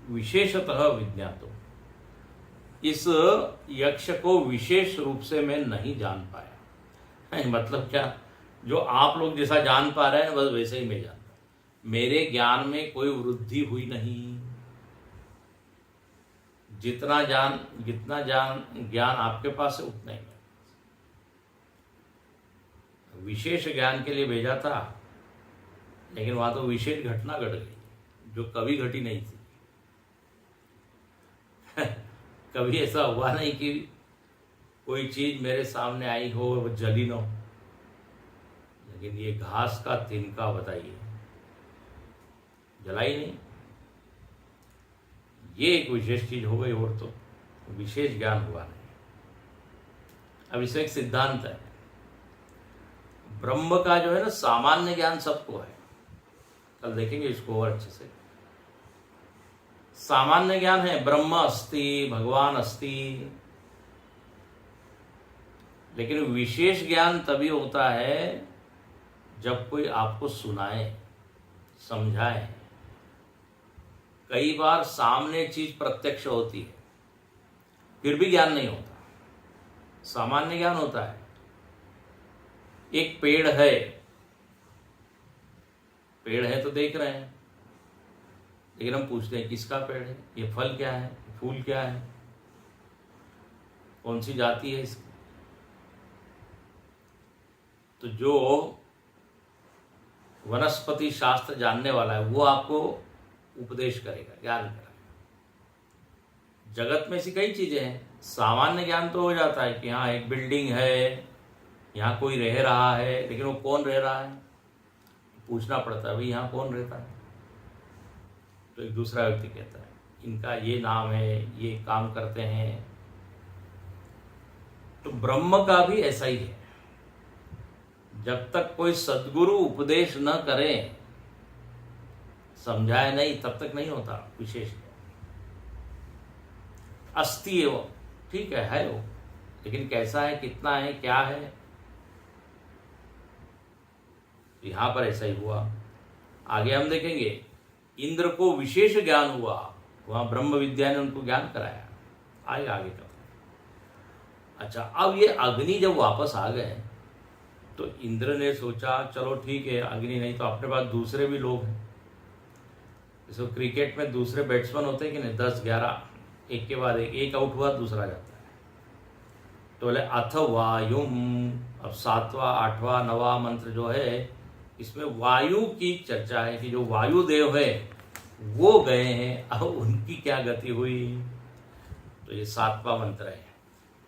विशेषतः विज्ञातुम, इस यक्ष को विशेष रूप से मैं नहीं जान पाया। मतलब क्या, जो आप लोग जैसा जान पा रहे हैं बस वैसे ही मैं जानता हूं। मेरे ज्ञान में कोई वृद्धि हुई नहीं। जितना ज्ञान आपके पास है उतना ही है। विशेष ज्ञान के लिए भेजा था, लेकिन वहां तो विशेष घटना घट गई जो कभी घटी नहीं थी। कभी ऐसा हुआ नहीं कि कोई चीज मेरे सामने आई हो वो जली न हो, लेकिन ये घास का तिनका बताइए, जलाई नहीं। ये एक विशेष चीज हो गई, और तो विशेष ज्ञान हुआ नहीं। अब इसमें एक सिद्धांत है, ब्रह्म का जो है ना सामान्य ज्ञान सबको है। कल देखेंगे इसको और अच्छे से। सामान्य ज्ञान है ब्रह्म अस्ति, भगवान अस्ति, लेकिन विशेष ज्ञान तभी होता है जब कोई आपको सुनाए, समझाए। कई बार सामने चीज प्रत्यक्ष होती है फिर भी ज्ञान नहीं होता, सामान्य ज्ञान होता है। एक पेड़ है तो देख रहे हैं, लेकिन हम पूछते हैं किसका पेड़ है, ये फल क्या है, फूल क्या है, कौन सी जाति है इसकी। तो जो वनस्पति शास्त्र जानने वाला है वो आपको उपदेश करेगा, ज्ञान कराएगा। जगत में ऐसी कई चीजें हैं। सामान्य ज्ञान तो हो जाता है कि हाँ एक बिल्डिंग है, यहाँ कोई रह रहा है, लेकिन वो कौन रह रहा है पूछना पड़ता है, भाई यहाँ कौन रहता है। तो एक दूसरा व्यक्ति कहता है इनका ये नाम है, ये काम करते हैं। तो ब्रह्म का भी ऐसा ही है, जब तक कोई सद्गुरु उपदेश न करे, समझाए नहीं, तब तक नहीं होता विशेष। अस्ति है वो, ठीक है वो, लेकिन कैसा है, कितना है, क्या है, यहां पर ऐसा ही हुआ। आगे हम देखेंगे इंद्र को विशेष ज्ञान हुआ, वहां ब्रह्म विद्या ने उनको ज्ञान कराया। आगे का। अच्छा, अब ये अग्नि जब वापस आ गए तो इंद्र ने सोचा चलो ठीक है, अग्नि नहीं तो अपने पास दूसरे भी लोग हैं। जैसे क्रिकेट में दूसरे बैट्समैन होते हैं कि नहीं, 10-11, एक के बाद एक आउट हुआ दूसरा जाता है। तो बोले अथ वायुम, अब 7वां 8वां 9वां मंत्र जो है इसमें वायु की चर्चा है कि जो वायुदेव है वो गए हैं, अब उनकी क्या गति हुई। तो ये 7वां मंत्र है।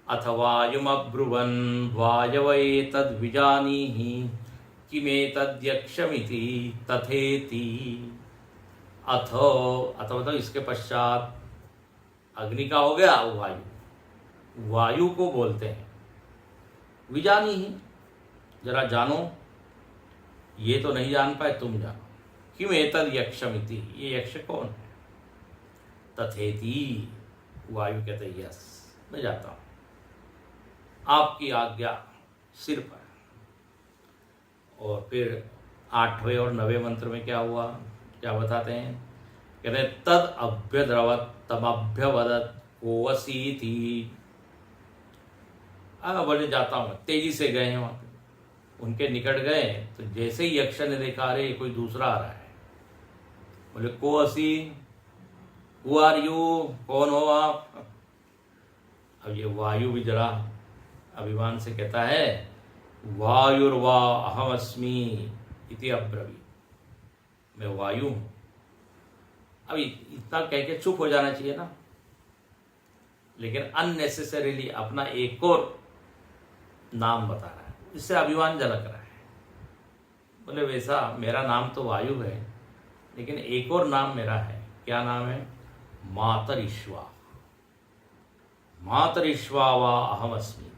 अथ वायुमब्रुवन् वायवै तद् विजानीहि किमेतद्यक्षमिति तथेति। अथ मतलब इसके पश्चात अग्नि का हो गया, वायु को बोलते हैं विजानीहि, जरा जानो, ये तो नहीं जान पाए, तुम जानो। किम एतद यक्षमिति, ये यक्ष कौन है। तथेति, वायु कहते यस, मैं जाता हूं, आपकी आज्ञा सिर पर। और फिर 8वें और 9वें मंत्र में क्या हुआ, क्या बताते हैं? कहते हैं तद अभ्यद्रवत तमभ्यवदत कोवसी थी। बोले जाता हूँ, तेजी से गए हैं वहां पे, उनके निकट गए तो जैसे ही यक्ष ने देखा, अरे कोई दूसरा आ रहा है। बोले कोवसी, हु आर यू, कौन हो आप? अब ये वायु भी जरा अभिमान से कहता है वायुर्वा अहमस्मी इति अब्रवी, मैं वायु हूं। अब इतना कह के चुप हो जाना चाहिए ना, लेकिन अननेसेसरीली अपना एक और नाम बता रहा है, इससे अभिमान झलक रहा है। बोले वैसा मेरा नाम तो वायु है, लेकिन एक और नाम मेरा है। क्या नाम है? मातरिश्वा, मातरिश्वा वा अहमस्मी।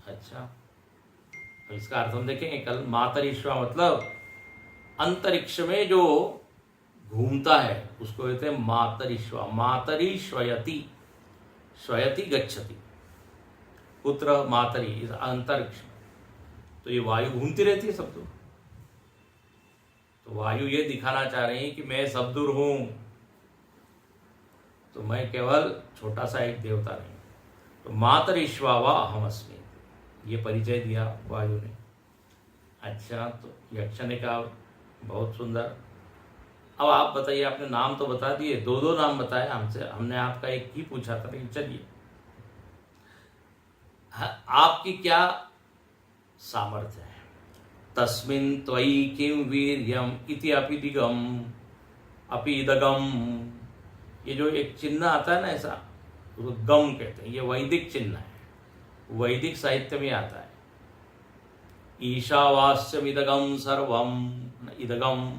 अच्छा, अब इसका अर्थ हम देखेंगे कल। मातरिश्वा मतलब अंतरिक्ष में जो घूमता है उसको कहते हैं मातरिश्वा। मातरी श्वयति, श्वयति गच्छति, पुत्र मातरी, इस अंतरिक्ष में। तो ये वायु घूमती रहती है सब दूर। तो वायु ये दिखाना चाह रही है कि मैं सब दूर हूं, तो मैं केवल छोटा सा एक देवता नहीं। तो मातरिश्वा वा अहमस्मि, ये परिचय दिया वायु ने। अच्छा, तो यक्ष ने कहा बहुत सुंदर, अब आप बताइए, आपने नाम तो बता दिए, दो दो नाम बताए हमसे, हमने आपका एक ही पूछा था, लेकिन चलिए आपकी क्या सामर्थ्य है? तस्मिन् त्वयि किम वीर्यम इति अपिदिगम अपिदगम। ये जो एक चिन्ह आता है ना ऐसा, उसको गम कहते हैं। ये वैदिक चिन्ह है, वैदिक साहित्य में आता है। ईशावास्यम इदगम सर्वम, इदगम,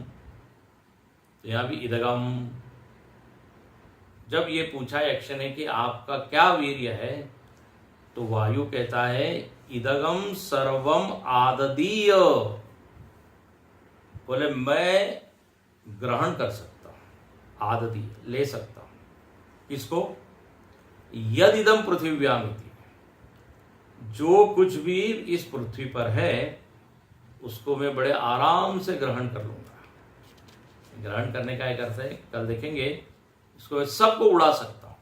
तो यहां भी इदगम। जब ये पूछा यक्ष ने कि आपका क्या वीर्य है, तो वायु कहता है इदगम सर्वम आददीय। बोले मैं ग्रहण कर सकता हूं, आददीय ले सकता हूं। किसको? यदिदम पृथिव्यामिति, जो कुछ भी इस पृथ्वी पर है उसको मैं बड़े आराम से ग्रहण कर लूंगा। ग्रहण करने का एक अर्थ है, कल देखेंगे, इसको मैं सबको उड़ा सकता हूं,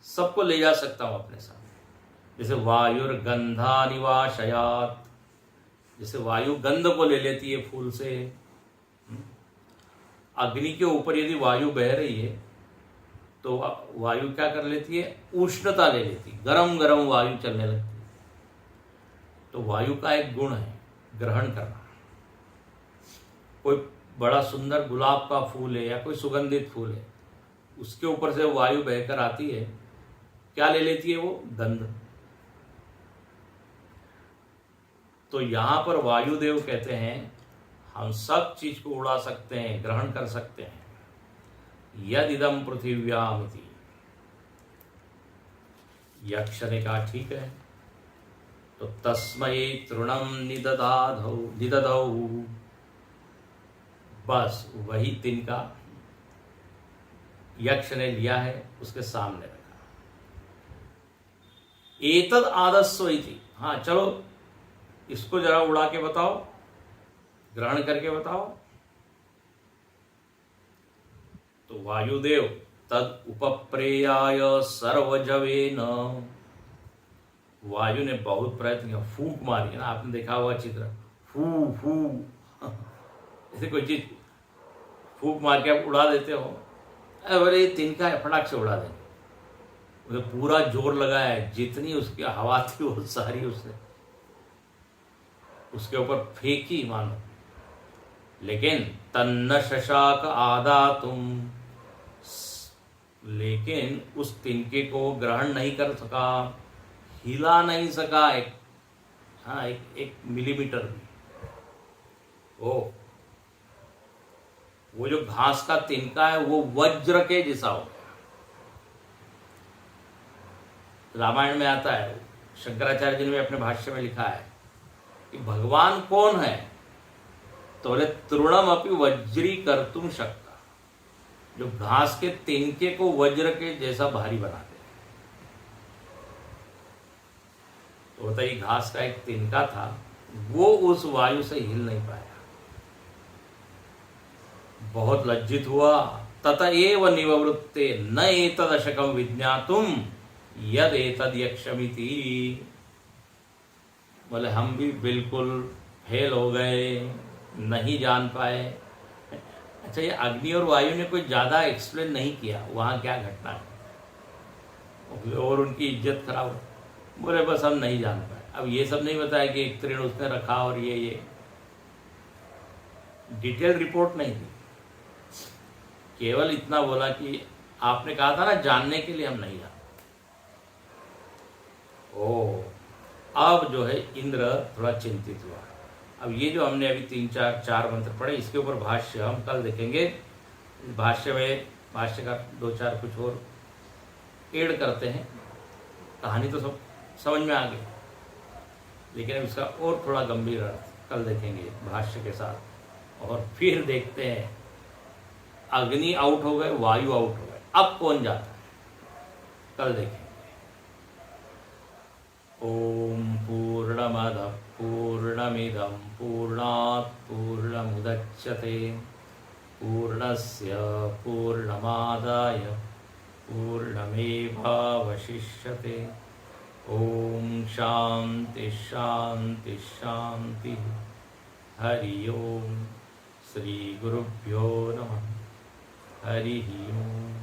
सबको ले जा सकता हूं अपने साथ। जैसे वायुर्गंधा निवाशयात, जैसे वायु गंध को ले लेती है फूल से। अग्नि के ऊपर यदि वायु बह रही है तो वायु क्या कर लेती है? उष्णता ले लेती, गरम गरम वायु चलने लगती है। तो वायु का एक गुण है ग्रहण करना। कोई बड़ा सुंदर गुलाब का फूल है या कोई सुगंधित फूल है, उसके ऊपर से वायु बहकर आती है, क्या ले लेती है वो? गंध। तो यहां पर वायुदेव कहते हैं हम सब चीज को उड़ा सकते हैं, ग्रहण कर सकते हैं। यदिदम पृथिव्यामिति। यक्ष ने कहा ठीक है, तो तस्मै तृणम निददौ, बस वही तिनका यक्ष ने लिया है, उसके सामने रखा। एतद आदस्व इति, हाँ चलो इसको जरा उड़ा के बताओ, ग्रहण करके बताओ। तो वायुदेव तद उपप्रेयाय सर्वजवेन, वायु ने बहुत प्रयत्न किया, फूंक मारी ना, आपने देखा हुआ चित्र, फू फू ऐसे कोई चीज फूंक मार के आप उड़ा देते हो। अरे तिनका है, फटाक से उड़ा देंगे। उसे पूरा जोर लगाया, जितनी उसकी हवा थी वो सारी उसके ऊपर फेंकी मानो, लेकिन तन्न शशाक आदा तुम, लेकिन उस तिनके को ग्रहण नहीं कर सका, हिला नहीं सका एक मिलीमीटर भी। वो जो घास का तिनका है वो वज्र के जैसा हो गया। रामायण में आता है, शंकराचार्य जी ने अपने भाष्य में लिखा है कि भगवान कौन है, तो बोले तृणम अपि वज्री कर्तुम शक्ता, जो घास के तिनके को वज्र के जैसा भारी बना दे। तो बताइए, घास का एक तिनका था, वो उस वायु से हिल नहीं पाया। बहुत लज्जित हुआ। तत एव निवृत्ते न एतदशकं विज्ञातुम यद एतद यक्षमिति। बोले हम भी बिल्कुल फेल हो गए, नहीं जान पाए। अच्छा, ये अग्नि और वायु ने कोई ज़्यादा एक्सप्लेन नहीं किया वहाँ क्या घटना है, और उनकी इज्जत खराब हो। बोले बस हम नहीं जान पाए। अब ये सब नहीं बताया कि एक तृण उसने रखा और ये डिटेल रिपोर्ट नहीं थी। केवल इतना बोला कि आपने कहा था ना जानने के लिए, हम नहीं जानते। ओ, अब जो है इंद्र थोड़ा चिंतित हुआ। अब ये जो हमने अभी चार मंत्र पढ़े, इसके ऊपर भाष्य हम कल देखेंगे। भाष्य में भाष्य का 2-4 कुछ और ऐड करते हैं। कहानी तो सब समझ में आ गई, लेकिन अब इसका और थोड़ा गंभीर अर्थ कल देखेंगे भाष्य के साथ। और फिर देखते हैं, अग्नि आउट हो गए, वायु आउट हो गए, अब कौन जाता है, कल देखेंगे। ओम पूर्णमदः पूर्णमिदं पूर्णात् पूर्णमुदच्यते पूर्णस्य पूर्णमादाय पूर्णमेवावशिष्यते। ओम शांति शांति शांति। हरि ओम। श्री गुरुभ्यो नमः। हरि ओम।